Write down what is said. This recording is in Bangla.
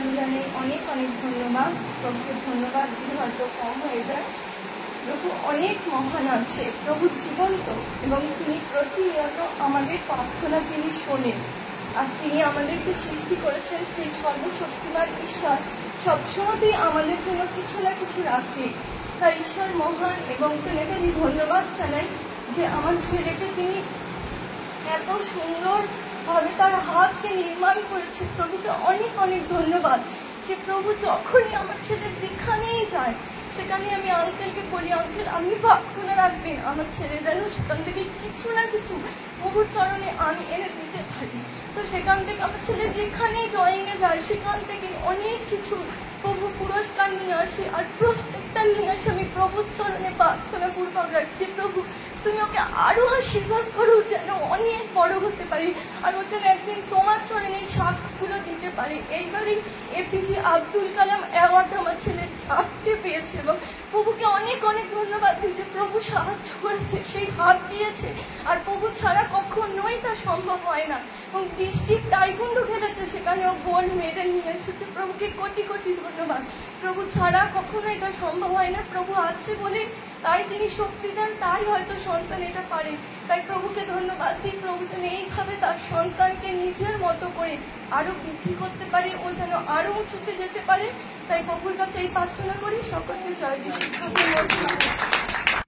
আমি জানাই অনেক অনেক ধন্যবাদ। প্রভুকে ধন্যবাদ দিয়ে হয়তো কম হয়ে যায়। প্রভু অনেক মহান আছে, প্রভু জীবন্ত এবং তিনি প্রতিনিয়ত আমাদের প্রার্থনা তিনি শোনেন। আর তিনি আমাদেরকে সৃষ্টি করেছেন, সেই সর্বশক্তিমান ঈশ্বর সবসময়তেই আমাদের জন্য কিছু না কিছু রাখে। তাই ঈশ্বর মহান এবং তাকে আমি ধন্যবাদ জানাই যে আমার ছেলেকে তিনি এত সুন্দরভাবে তার হাতকে নির্মাণ করেছে। প্রভুকে অনেক অনেক ধন্যবাদ যে প্রভু যখনই আমার ছেলে যেখানেই যায় সেখানে আমি আঙ্কেলকে বলি, আঙ্কেল আপনি প্রার্থনা রাখবেন আমার ছেলে যেন সেখান থেকে কিছু না কিছু প্রভুর চরণে আমি এনে দিতে পারি। তো সেখান থেকে আমার ছেলে যেখানেই ড্রয়িংয়ে যায় সেখান থেকে অনেক কিছু প্রভু পুরস্কার নিয়ে আসে। আর প্রত্যেকটা নিয়ে আসে আমি প্রভুর চরণে প্রার্থনা পূর্বক রাখছি, প্রভু তুমি ওকে আরো আশীর্বাদ করো যেন অনেক বড় হতে পারে, আর ও যেন একদিন তোমার চরণে এই সাক্ষ্যগুলো দিতে পারে। এইবারই এপিজে আব্দুল কালাম অ্যাওয়ার্ড আমার ছেলে 4টে পেয়েছে এবং প্রভুকে অনেক অনেক ধন্যবাদ দিয়েছে। প্রভু সাহায্য করেছে, সেই হাত দিয়েছে, আর প্রভু ছাড়া কখনোই তা সম্ভব হয় না। এবং ডিস্ট্রিক্ট টাইকুন্ডো খেলেছে, সেখানে ও গোল্ড মেডেল নিয়ে এসেছে। প্রভুকে কোটি কোটি ধন্যবাদ। প্রভু ছাড়া কখনো এটা সম্ভব হয় না, প্রভু আছে বলে তাই তিনি শক্তি দেন, তাই হয়তো সন্তান এটা পারে। তাই প্রভুকে ধন্যবাদ দিই, প্রভু যেন এইভাবে তার সন্তানকে নিজের মতো করে আরো বৃদ্ধি করতে পারে, ও যেন আরো উঁচুতে যেতে পারে। তাই প্রভুর কাছে এই প্রার্থনা করি। সকলকে জয় যিশু।